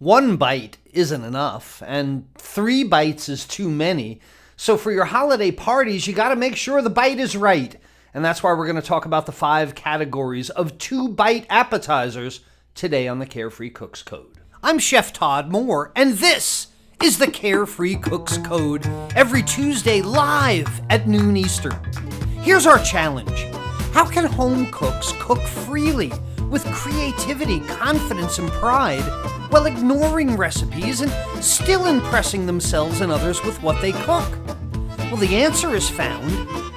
One bite isn't enough, and 3 bites is too many. So for your holiday parties, you got to make sure the bite is right. And that's why we're going to talk about the 5 categories of 2-bite appetizers today on the Carefree Cooks Code. I'm Chef Todd Moore, and this is the Carefree Cooks Code, every Tuesday live at noon Eastern. Here's our challenge. How can home cooks cook freely with creativity, confidence, and pride while ignoring recipes and still impressing themselves and others with what they cook? Well, the answer is found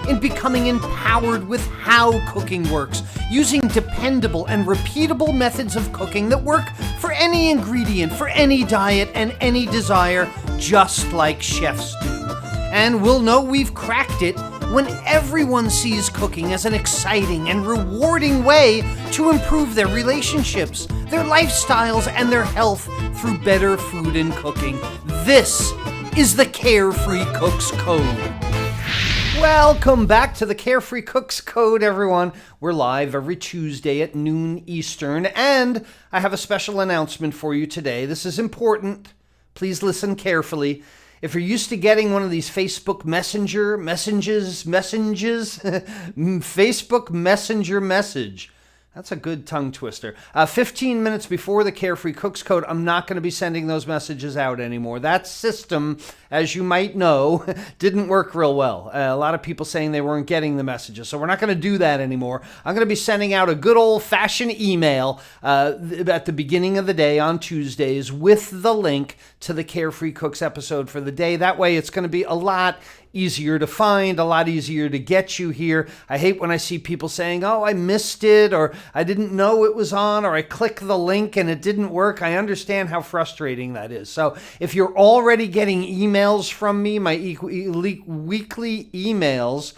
in becoming empowered with how cooking works, using dependable and repeatable methods of cooking that work for any ingredient, for any diet, and any desire, just like chefs do. And we'll know we've cracked it when everyone sees cooking as an exciting and rewarding way to improve their relationships, their lifestyles, and their health through better food and cooking. This is the Carefree Cooks Code. Welcome back to the Carefree Cooks Code, everyone. We're live every Tuesday at noon Eastern, and I have a special announcement for you today. This is important. Please listen carefully. If you're used to getting one of these Facebook messages, Facebook Messenger message. That's a good tongue twister. 15 minutes before the Carefree Cooks Code, I'm not going to be sending those messages out anymore. That system, as you might know, didn't work real well. A lot of people saying they weren't getting the messages, so we're not going to do that anymore. I'm going to be sending out a good old-fashioned email at the beginning of the day on Tuesdays with the link to the Carefree Cooks episode for the day. That way, it's going to be a lot easier to find, a lot easier to get you here. I hate when I see people saying, oh, I missed it, or I didn't know it was on, or I clicked the link and it didn't work. I understand how frustrating that is. So if you're already getting emails from me, my weekly emails,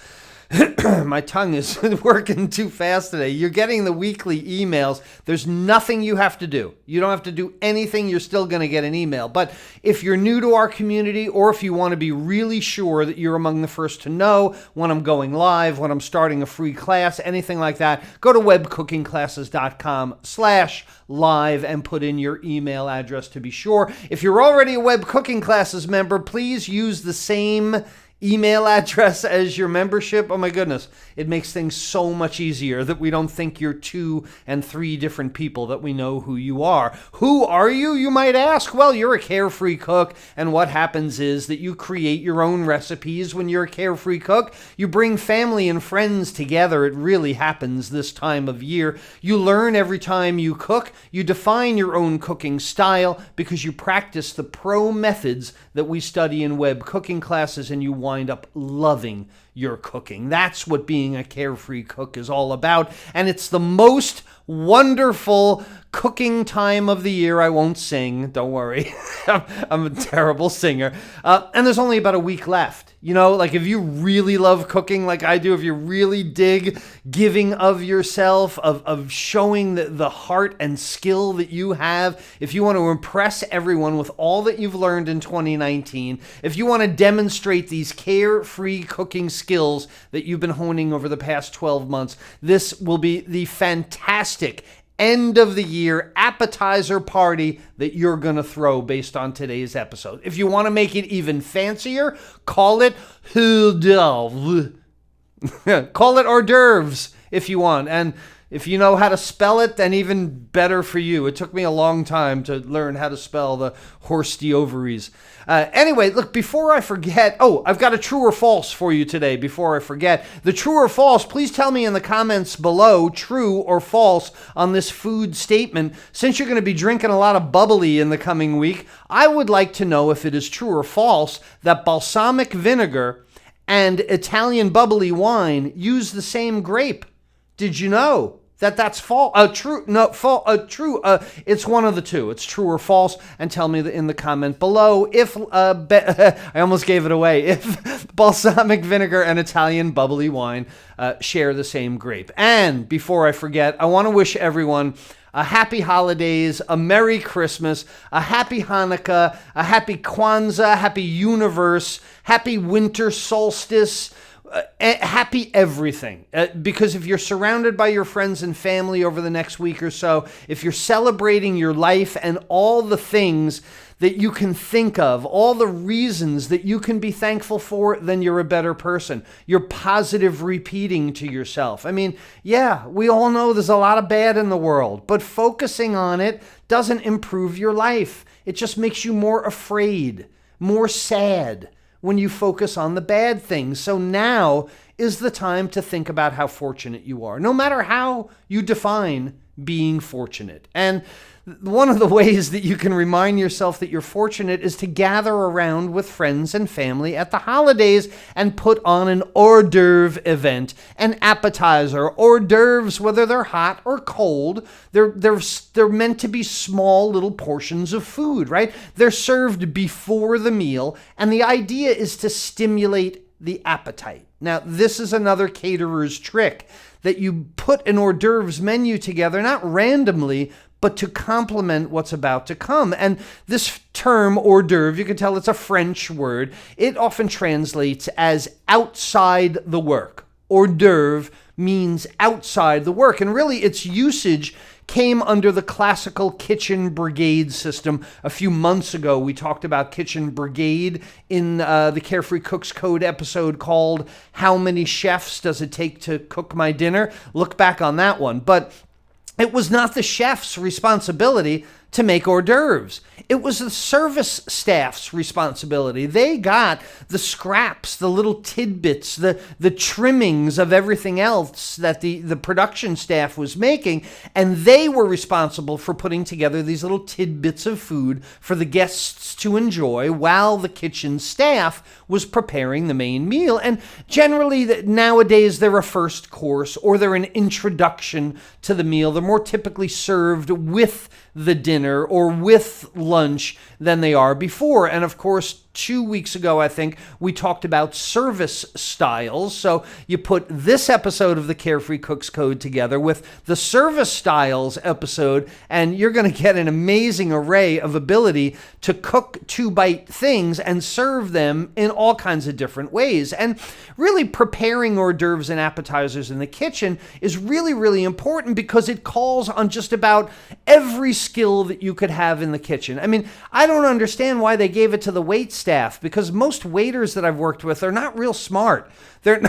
my tongue is working too fast today. You're getting the weekly emails. There's nothing you have to do. You don't have to do anything. You're still going to get an email. But if you're new to our community, or if you want to be really sure that you're among the first to know when I'm going live, when I'm starting a free class, anything like that, go to webcookingclasses.com/live and put in your email address to be sure. If you're already a Web Cooking Classes member, please use the same email address as your membership. Oh my goodness. It makes things so much easier that we don't think you're 2 and 3 different people, that we know who you are. Who are you, you might ask? Well, you're a carefree cook, and what happens is that you create your own recipes when you're a carefree cook. You bring family and friends together. It really happens this time of year. You learn every time you cook. You define your own cooking style because you practice the pro methods that we study in Web Cooking Classes, and you wind up loving your cooking. That's what being a carefree cook is all about, and it's the most wonderful cooking time of the year. I won't sing, don't worry. I'm a terrible singer. And there's only about a week left. You know, like if you really love cooking like I do, if you really dig giving of yourself, of showing the heart and skill that you have, if you want to impress everyone with all that you've learned in 2019, if you want to demonstrate these carefree cooking skills that you've been honing over the past 12 months, this will be the fantastic end of the year appetizer party that you're going to throw based on today's episode. If you want to make it even fancier, call it hors d'oeuvre. Call it hors d'oeuvres if you want. And if you know how to spell it, then even better for you. It took me a long time to learn how to spell the horse d'oeuvres. Anyway, look, before I forget, I've got a true or false for you today before I forget. The true or false, please tell me in the comments below, true or false on this food statement. Since you're going to be drinking a lot of bubbly in the coming week, I would like to know if it is true or false that balsamic vinegar and Italian bubbly wine use the same grape. Did you know that's false? True. It's one of the two. It's true or false. And tell me in the comment below if I almost gave it away. If balsamic vinegar and Italian bubbly wine share the same grape. And before I forget, I want to wish everyone a happy holidays, a Merry Christmas, a happy Hanukkah, a happy Kwanzaa, happy universe, happy winter solstice. happy everything. Because if you're surrounded by your friends and family over the next week or so, if you're celebrating your life and all the things that you can think of, all the reasons that you can be thankful for, then you're a better person. You're positive repeating to yourself. I mean, yeah, we all know there's a lot of bad in the world, but focusing on it doesn't improve your life. It just makes you more afraid, more sad when you focus on the bad things. So now is the time to think about how fortunate you are, no matter how you define being fortunate. And one of the ways that you can remind yourself that you're fortunate is to gather around with friends and family at the holidays and put on an hors d'oeuvre event, an appetizer. Hors d'oeuvres, whether they're hot or cold, they're meant to be small little portions of food, right? They're served before the meal, and the idea is to stimulate the appetite. Now, this is another caterer's trick, that you put an hors d'oeuvres menu together, not randomly, but to complement what's about to come. And this term, hors d'oeuvre, you can tell it's a French word. It often translates as outside the work. Hors d'oeuvre means outside the work. And really, its usage came under the classical kitchen brigade system. A few months ago, we talked about kitchen brigade in the Carefree Cooks Code episode called How Many Chefs Does It Take to Cook My Dinner? Look back on that one. But it was not the chef's responsibility to make hors d'oeuvres. It was the service staff's responsibility. They got the scraps, the little tidbits, the trimmings of everything else that the production staff was making, and they were responsible for putting together these little tidbits of food for the guests to enjoy while the kitchen staff was preparing the main meal. And generally, nowadays, they're a first course or they're an introduction to the meal. They're more typically served with the dinner or with lunch than they are before. And of course, 2 weeks ago, I think, we talked about service styles. So you put this episode of the Carefree Cooks Code together with the service styles episode, and you're going to get an amazing array of ability to cook two-bite things and serve them in all kinds of different ways. And really preparing hors d'oeuvres and appetizers in the kitchen is really, really important because it calls on just about every skill that you could have in the kitchen. I mean, I don't understand why they gave it to the wait staff, because most waiters that I've worked with are not real smart. They're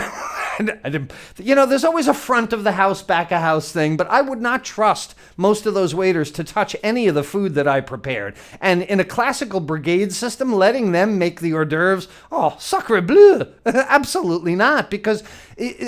there's always a front of the house, back of house thing, but I would not trust most of those waiters to touch any of the food that I prepared. And in a classical brigade system, letting them make the hors d'oeuvres, oh, sacre bleu, absolutely not, because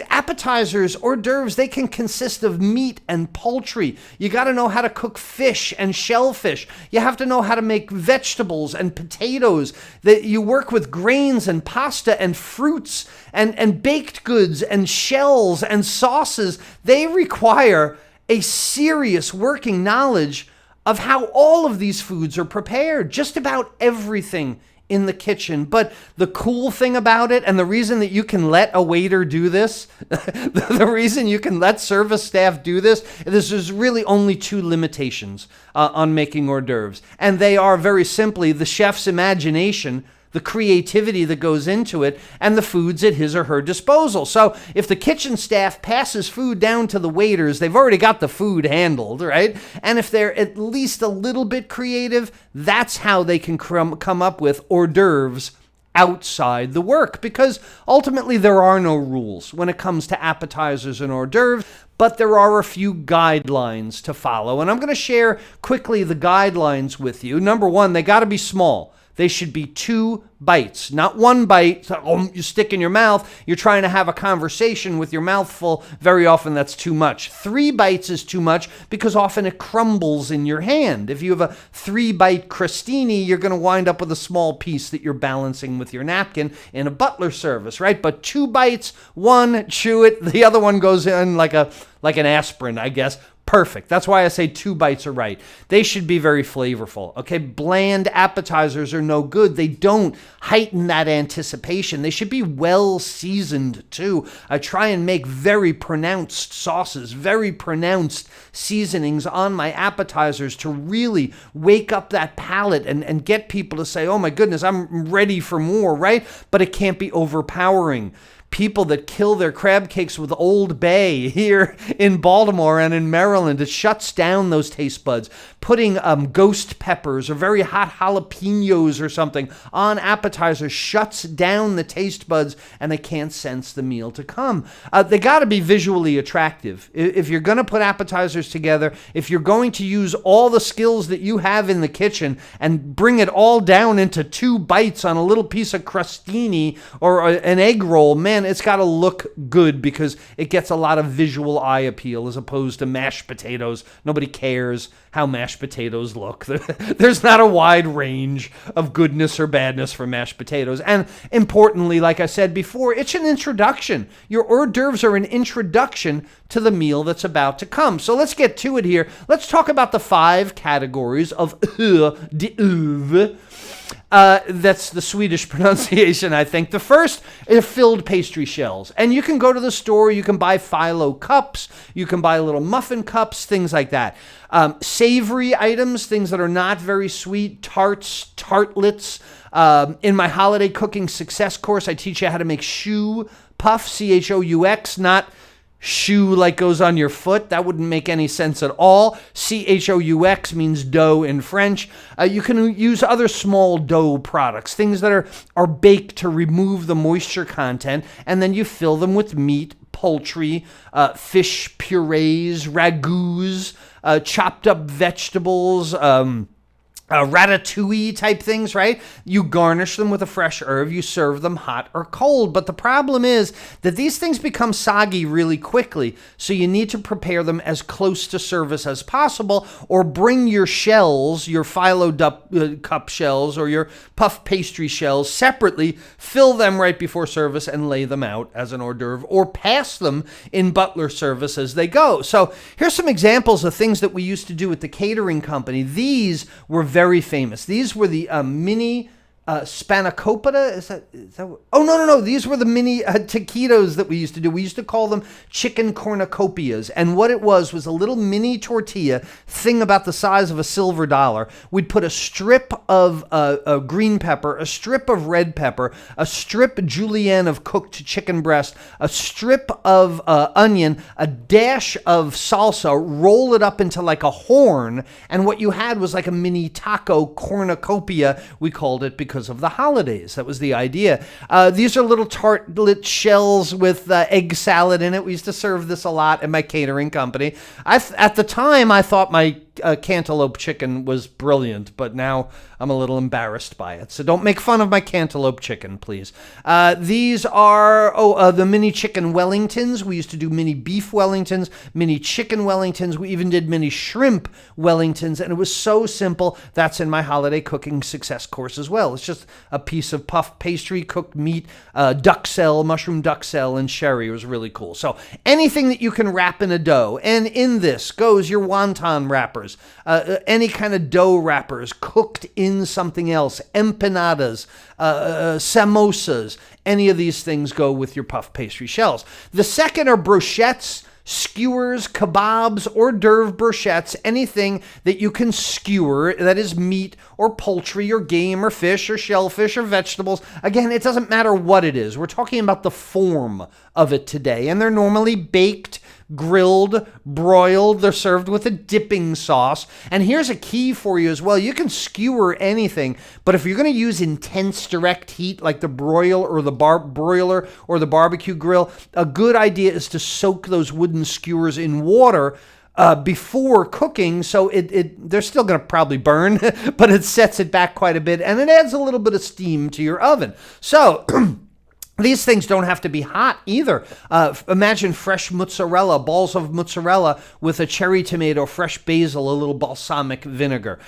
appetizers, hors d'oeuvres, they can consist of meat and poultry. You got to know how to cook fish and shellfish. You have to know how to make vegetables and potatoes. That you work with grains and pasta and fruits and baked goods and shells and sauces. They require a serious working knowledge of how all of these foods are prepared. Just about everything in the kitchen. But the cool thing about it, and the reason that you can let a waiter do this, the reason you can let service staff do this, there's really only two limitations on making hors d'oeuvres. And they are very simply the chef's imagination, the creativity that goes into it, and the foods at his or her disposal. So if the kitchen staff passes food down to the waiters, they've already got the food handled, right? And if they're at least a little bit creative, that's how they can come up with hors d'oeuvres outside the work, because ultimately there are no rules when it comes to appetizers and hors d'oeuvres, but there are a few guidelines to follow. And I'm going to share quickly the guidelines with you. Number one, they got to be small. They should be 2 bites, not 1 bite. You stick in your mouth. You're trying to have a conversation with your mouth full. Very often that's too much. 3 bites is too much because often it crumbles in your hand. If you have a 3-bite crostini, you're going to wind up with a small piece that you're balancing with your napkin in a butler service, right? But 2 bites, 1, chew it. The other one goes in like an aspirin, I guess. Perfect. That's why I say 2 bites are right. They should be very flavorful. Okay, bland appetizers are no good. They don't heighten that anticipation. They should be well seasoned too. I try and make very pronounced sauces, very pronounced seasonings on my appetizers to really wake up that palate and get people to say, oh my goodness, I'm ready for more, right? But it can't be overpowering. people that kill their crab cakes with Old Bay here in Baltimore and in Maryland. It shuts down those taste buds. Putting ghost peppers or very hot jalapenos or something on appetizers shuts down the taste buds, and they can't sense the meal to come. They got to be visually attractive. If you're going to put appetizers together, if you're going to use all the skills that you have in the kitchen and bring it all down into 2 bites on a little piece of crostini or an egg roll, man, it's got to look good because it gets a lot of visual eye appeal as opposed to mashed potatoes. Nobody cares how mashed potatoes look. There's not a wide range of goodness or badness for mashed potatoes. And importantly, like I said before, it's an introduction. Your hors d'oeuvres are an introduction to the meal that's about to come. So let's get to it here. Let's talk about the 5 categories of d'oeuvre. That's the Swedish pronunciation, I think. The first is filled pastry shells. And you can go to the store, you can buy phyllo cups, you can buy little muffin cups, things like that. Savory items, things that are not very sweet, tarts, tartlets. In my holiday cooking success course, I teach you how to make choux puff, C-H-O-U-X, not shoe like goes on your foot. That wouldn't make any sense at all. C-H-O-U-X means dough in French. You can use other small dough products, things that are baked to remove the moisture content, and then you fill them with meat, poultry, fish purees, ragouts, chopped up vegetables, ratatouille type things, right? You garnish them with a fresh herb, you serve them hot or cold. But the problem is that these things become soggy really quickly, so you need to prepare them as close to service as possible, or bring your shells, your phyllo cup shells or your puff pastry shells separately, fill them right before service and lay them out as an hors d'oeuvre, or pass them in butler service as they go. So here's some examples of things that we used to do at the catering company. These were very famous. These were the mini spanakopita. Is that oh, no. These were the mini taquitos that we used to do. We used to call them chicken cornucopias. And what it was a little mini tortilla thing about the size of a silver dollar. We'd put a strip of green pepper, a strip of red pepper, a strip julienne of cooked chicken breast, a strip of onion, a dash of salsa, roll it up into like a horn. And what you had was like a mini taco cornucopia, we called it, because of the holidays. That was the idea. These are little tartlet shells with egg salad in it. We used to serve this a lot in my catering company. At the time, I thought my cantaloupe chicken was brilliant, but now I'm a little embarrassed by it. So don't make fun of my cantaloupe chicken, please. These are the mini chicken Wellingtons. We used to do mini beef Wellingtons, mini chicken Wellingtons. We even did mini shrimp Wellingtons, and it was so simple. That's in my holiday cooking success course as well. It's just a piece of puff pastry, cooked meat, duxelle, mushroom duxelle, and sherry. It was really cool. So anything that you can wrap in a dough, and in this goes your wonton wrappers. Any kind of dough wrappers cooked in something else, empanadas, samosas, any of these things go with your puff pastry shells. The second are brochettes, skewers, kebabs, hors d'oeuvre brochettes, anything that you can skewer that is meat or poultry or game or fish or shellfish or vegetables. Again, it doesn't matter what it is. We're talking about the form of it today, and they're normally baked, grilled, broiled. They're served with a dipping sauce. And here's a key for you as well. You can skewer anything, but if you're going to use intense direct heat like the broiler or the broiler or the barbecue grill, a good idea is to soak those wooden skewers in water before cooking, so they're still going to probably burn, but it sets it back quite a bit, and it adds a little bit of steam to your oven. So these things don't have to be hot either. Imagine fresh mozzarella, balls of mozzarella with a cherry tomato, fresh basil, a little balsamic vinegar.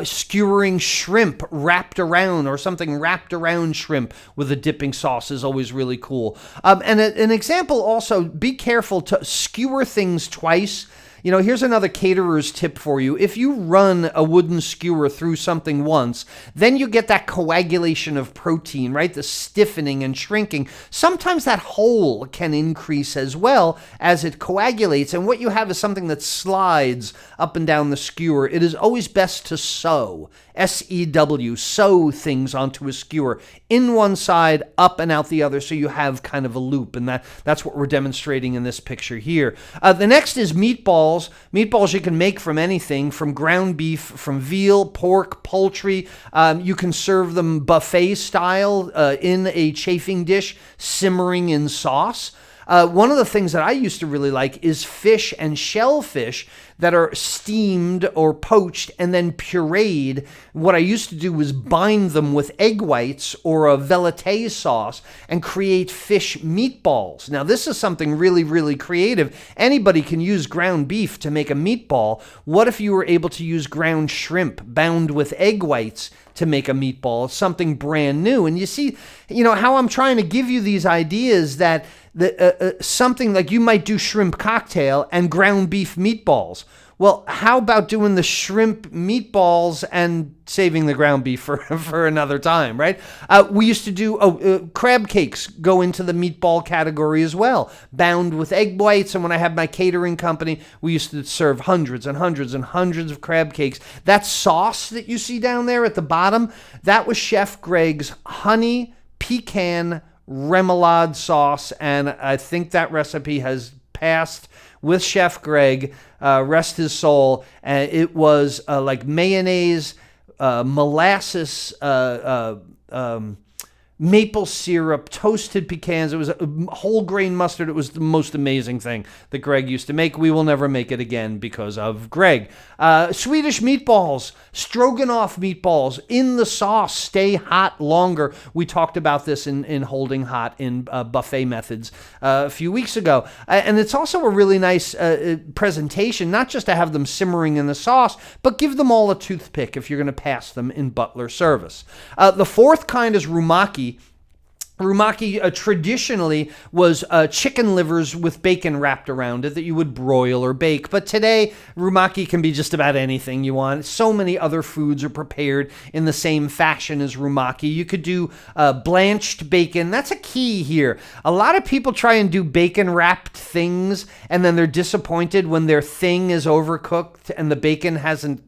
Skewering shrimp wrapped around, or something wrapped around shrimp with a dipping sauce is always really cool. And an example also, be careful to skewer things twice. Here's another caterer's tip for you. If you run a wooden skewer through something once, then you get that coagulation of protein, right? The stiffening and shrinking. Sometimes that hole can increase as well as it coagulates. And what you have is something that slides up and down the skewer. It is always best to sew, S-E-W, sew things onto a skewer, in one side, up and out the other, so you have kind of a loop. And that's what we're demonstrating in this picture here. The next is meatballs. Meatballs you can make from anything, from ground beef, from veal, pork, poultry. You can serve them buffet style in a chafing dish, simmering in sauce. One of the things that I used to really like is fish and shellfish that are steamed or poached and then pureed. What I used to do was bind them with egg whites or a velouté sauce and create fish meatballs. Now, this is something really, really creative. Anybody can use ground beef to make a meatball. What if you were able to use ground shrimp bound with egg whites to make a meatball? It's something brand new. And you see, how I'm trying to give you these ideas that something like you might do shrimp cocktail and ground beef meatballs. Well, how about doing the shrimp meatballs and saving the ground beef for another time, right? We used to do crab cakes go into the meatball category as well, bound with egg whites. And when I had my catering company, we used to serve hundreds and hundreds and hundreds of crab cakes. That sauce that you see down there at the bottom, that was Chef Greg's honey pecan remoulade sauce, and I think that recipe has passed with Chef Greg, rest his soul. It was like mayonnaise, molasses, maple syrup, toasted pecans. It was a whole grain mustard. It was the most amazing thing that Greg used to make. We will never make it again because of Greg. Swedish meatballs, stroganoff meatballs in the sauce, stay hot longer. We talked about this in Holding Hot in buffet methods a few weeks ago. And it's also a really nice presentation, not just to have them simmering in the sauce, but give them all a toothpick if you're going to pass them in butler service. The fourth kind is Rumaki. Rumaki traditionally was chicken livers with bacon wrapped around it that you would broil or bake. But today, Rumaki can be just about anything you want. So many other foods are prepared in the same fashion as Rumaki. You could do blanched bacon. That's a key here. A lot of people try and do bacon wrapped things, and then they're disappointed when their thing is overcooked and the bacon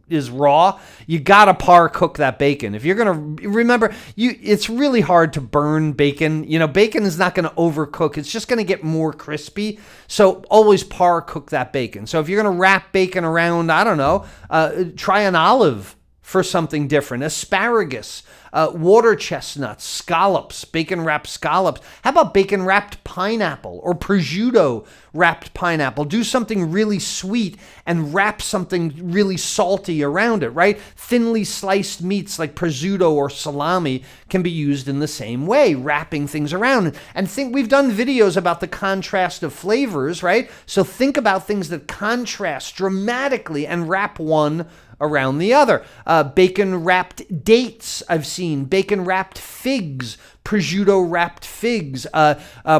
is raw. You gotta par cook that bacon. If you're gonna remember, it's really hard to burn bacon. Bacon is not going to overcook. It's just going to get more crispy. So always par cook that bacon. So if you're going to wrap bacon around, I don't know, try an olive for something different. Asparagus, water chestnuts, scallops, bacon wrapped scallops. How about bacon wrapped pineapple or prosciutto wrapped pineapple? Do something really sweet and wrap something really salty around it, right? Thinly sliced meats like prosciutto or salami can be used in the same way, wrapping things around. And we've done videos about the contrast of flavors, right? So think about things that contrast dramatically and wrap one around the other. Bacon wrapped dates, I've seen. Bacon wrapped figs, prosciutto wrapped figs,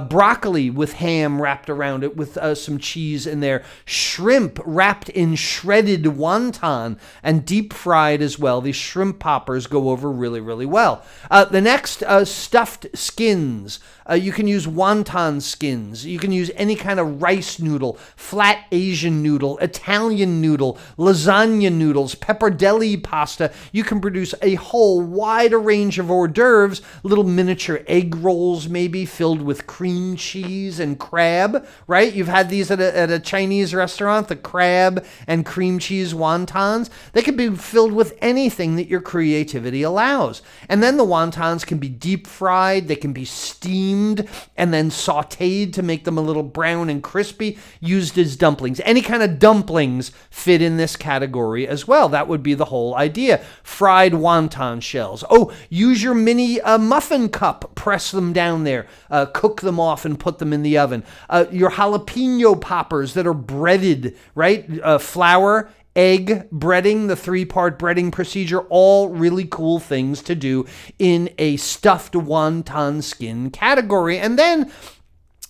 broccoli with ham wrapped around it with some cheese in there, shrimp wrapped in shredded wonton and deep fried as well. These shrimp poppers go over really, really well. The next, stuffed skins. You can use wonton skins. You can use any kind of rice noodle, flat Asian noodle, Italian noodle, lasagna noodles, pepperdelli pasta. You can produce a whole wider range of hors d'oeuvres, little miniature egg rolls maybe filled with cream cheese and crab, right? You've had these at a Chinese restaurant, the crab and cream cheese wontons. They can be filled with anything that your creativity allows. And then the wontons can be deep fried, they can be steamed and then sauteed to make them a little brown and crispy, used as dumplings. Any kind of dumplings fit in this category as well. That would be the whole idea. Fried wonton shells. Oh, use your mini muffin cup. Press them down there. Cook them off and put them in the oven. Your jalapeno poppers that are breaded, right? Flour, egg breading, the 3-part breading procedure, all really cool things to do in a stuffed wonton skin category. And then,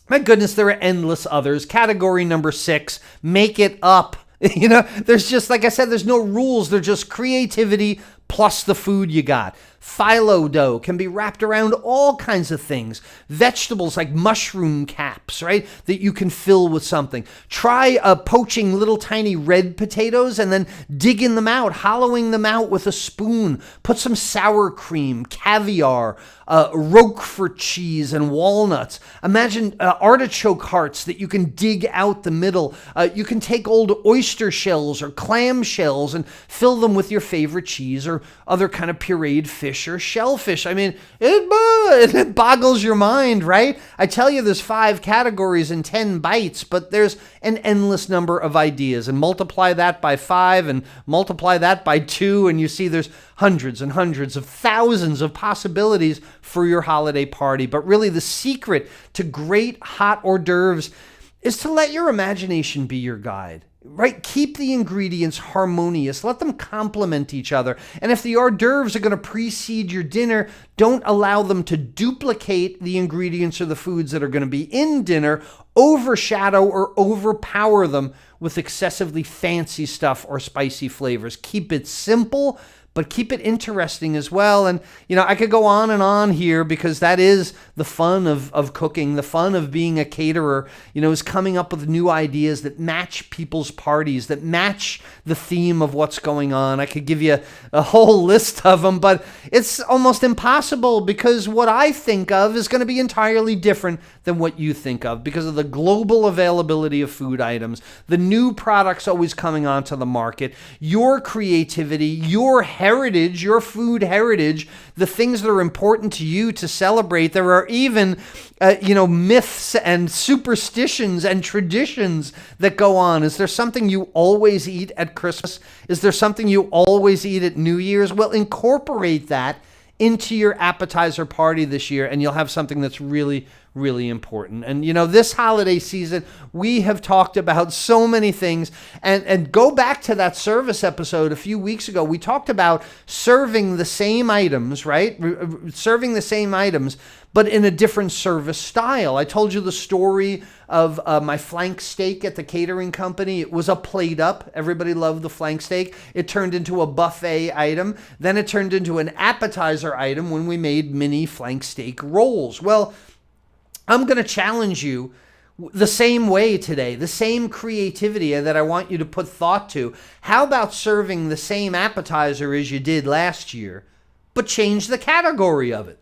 my goodness, there are endless others. Category number 6, make it up. There's just, like I said, there's no rules. They're just creativity plus the food you got. Phyllo dough can be wrapped around all kinds of things. Vegetables like mushroom caps, right, that you can fill with something. Try poaching little tiny red potatoes and then digging them out, hollowing them out with a spoon. Put some sour cream, caviar, Roquefort cheese, and walnuts. Imagine artichoke hearts that you can dig out the middle. You can take old oyster shells or clam shells and fill them with your favorite cheese or other kind of pureed fish or shellfish. I mean, it boggles your mind, right? I tell you there's 5 categories and 10 bites, but there's an endless number of ideas. And multiply that by 5 and multiply that by 2, and you see there's hundreds and hundreds of thousands of possibilities for your holiday party. But really the secret to great hot hors d'oeuvres is to let your imagination be your guide. Right? Keep the ingredients harmonious. Let them complement each other. And if the hors d'oeuvres are going to precede your dinner, don't allow them to duplicate the ingredients or the foods that are going to be in dinner, overshadow or overpower them with excessively fancy stuff or spicy flavors. Keep it simple, but keep it interesting as well. And, I could go on and on here because that is the fun of cooking, the fun of being a caterer, is coming up with new ideas that match people's parties, that match the theme of what's going on. I could give you a whole list of them, but it's almost impossible because what I think of is going to be entirely different than what you think of because of the global availability of food items, the new products always coming onto the market, your creativity, your heritage, your food heritage, the things that are important to you to celebrate. There are even, myths and superstitions and traditions that go on. Is there something you always eat at Christmas? Is there something you always eat at New Year's? Well, incorporate that into your appetizer party this year, and you'll have something that's really, really important. And, this holiday season, we have talked about so many things. And go back to that service episode a few weeks ago. We talked about serving the same items, right? Serving the same items, but in a different service style. I told you the story of my flank steak at the catering company. It was a plate up. Everybody loved the flank steak. It turned into a buffet item. Then it turned into an appetizer item when we made mini flank steak rolls. Well, I'm going to challenge you the same way today, the same creativity that I want you to put thought to. How about serving the same appetizer as you did last year, but change the category of it?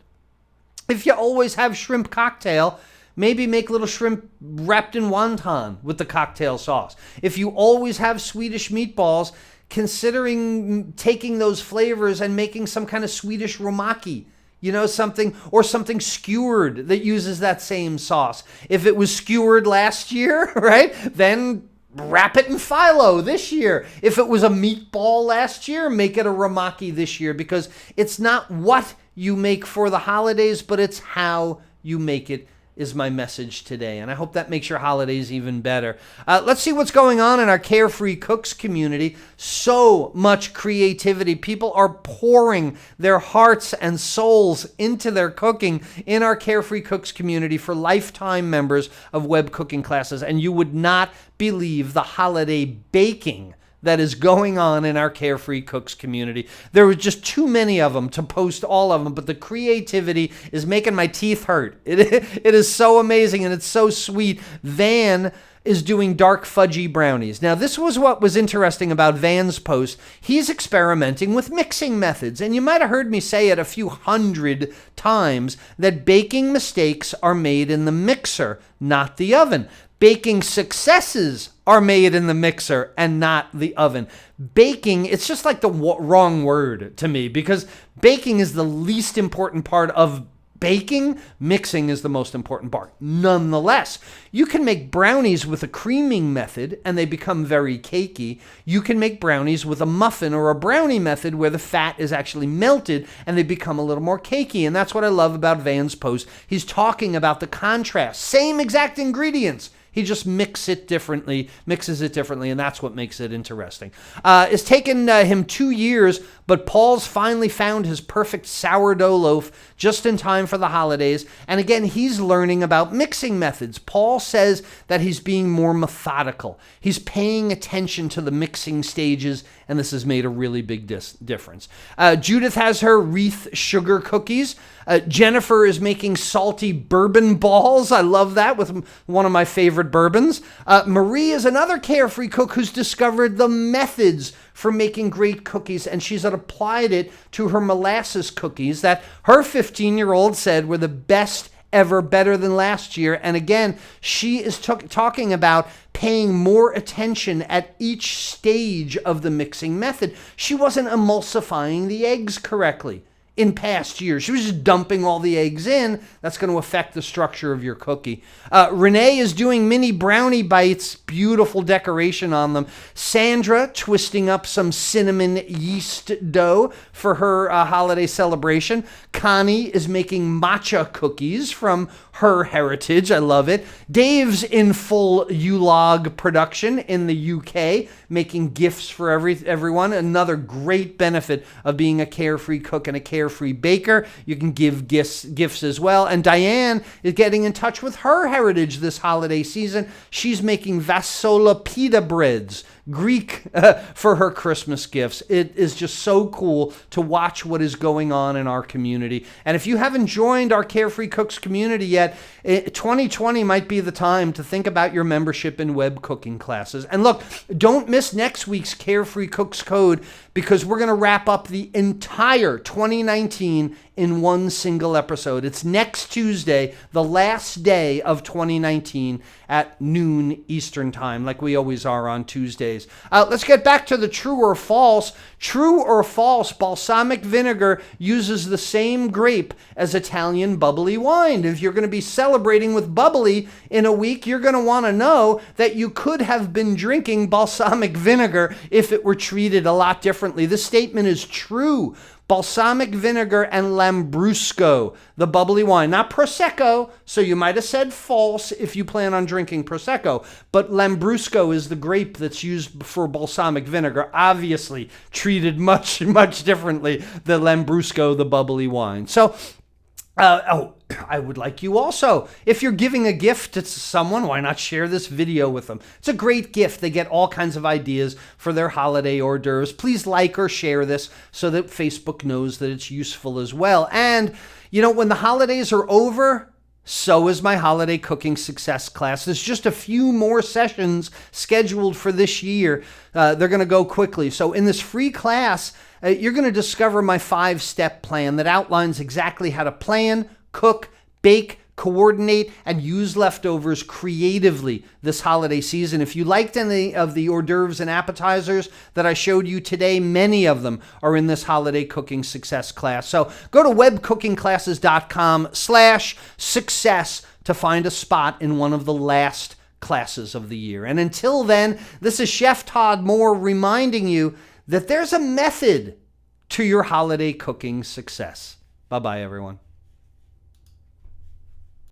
If you always have shrimp cocktail, maybe make little shrimp wrapped in wonton with the cocktail sauce. If you always have Swedish meatballs, considering taking those flavors and making some kind of Swedish Rumaki. Something skewered that uses that same sauce. If it was skewered last year, right, then wrap it in phyllo this year. If it was a meatball last year, make it a Rumaki this year, because it's not what you make for the holidays, but it's how you make it is my message today. And I hope that makes your holidays even better. Let's see what's going on in our Carefree Cooks community. So much creativity. People are pouring their hearts and souls into their cooking in our Carefree Cooks community for lifetime members of web cooking classes. And you would not believe the holiday baking that is going on in our Carefree Cooks community. There were just too many of them to post all of them, but the creativity is making my teeth hurt. It is so amazing, and it's so sweet. Van is doing dark fudgy brownies. Now, this was what was interesting about Van's post. He's experimenting with mixing methods, and you might have heard me say it a few hundred times that baking mistakes are made in the mixer, not the oven. Baking successes are made in the mixer and not the oven. Baking, it's just like the wrong word to me, because baking is the least important part of baking. Mixing is the most important part. Nonetheless, you can make brownies with a creaming method and they become very cakey. You can make brownies with a muffin or a brownie method where the fat is actually melted and they become a little more cakey. And that's what I love about Van's post. He's talking about the contrast. Same exact ingredients. He just mixes it differently, and that's what makes it interesting. It's taken him 2 years, but Paul's finally found his perfect sourdough loaf just in time for the holidays. And again, he's learning about mixing methods. Paul says that he's being more methodical. He's paying attention to the mixing stages, and this has made a really big difference. Judith has her wreath sugar cookies. Jennifer is making salty bourbon balls. I love that, with one of my favorite bourbons. Marie is another carefree cook who's discovered the methods for making great cookies, and she's applied it to her molasses cookies that her 15-year-old said were the best ever, better than last year. And again, she is talking about paying more attention at each stage of the mixing method. She wasn't emulsifying the eggs correctly in past years. She was just dumping all the eggs in. That's going to affect the structure of your cookie. Renee is doing mini brownie bites, beautiful decoration on them. Sandra twisting up some cinnamon yeast dough for her holiday celebration. Connie is making matcha cookies from her heritage. I love it. Dave's in full U-Log production in the UK, making gifts for everyone. Another great benefit of being a carefree cook and a carefree baker. You can give gifts as well. And Diane is getting in touch with her heritage this holiday season. She's making Vassola pita breads, Greek, for her Christmas gifts. It is just so cool to watch what is going on in our community. And if you haven't joined our Carefree Cooks community yet, 2020 might be the time to think about your membership in web cooking classes. And look, don't miss next week's Carefree Cooks Code, because we're going to wrap up the entire 2019 in one single episode. It's next Tuesday, the last day of 2019 at noon Eastern time, like we always are on Tuesdays. Let's get back to the true or false. True or false, balsamic vinegar uses the same grape as Italian bubbly wine. If you're going to be celebrating with bubbly in a week, you're going to want to know that you could have been drinking balsamic vinegar if it were treated a lot differently. This statement is true. Balsamic vinegar and Lambrusco, the bubbly wine, not Prosecco, so you might have said false if you plan on drinking Prosecco, but Lambrusco is the grape that's used for balsamic vinegar, obviously treated much, much differently than Lambrusco, the bubbly wine. So, I would like you also, if you're giving a gift to someone, why not share this video with them? It's a great gift. They get all kinds of ideas for their holiday hors d'oeuvres. Please like or share this so that Facebook knows that it's useful as well. And, you know, when the holidays are over, so is my holiday cooking success class. There's just a few more sessions scheduled for this year. They're going to go quickly. So in this free class, you're going to discover my 5-step plan that outlines exactly how to plan, cook, bake, coordinate, and use leftovers creatively this holiday season. If you liked any of the hors d'oeuvres and appetizers that I showed you today, many of them are in this holiday cooking success class. So go to webcookingclasses.com/success to find a spot in one of the last classes of the year. And until then, this is Chef Todd Moore reminding you that there's a method to your holiday cooking success. Bye-bye, everyone.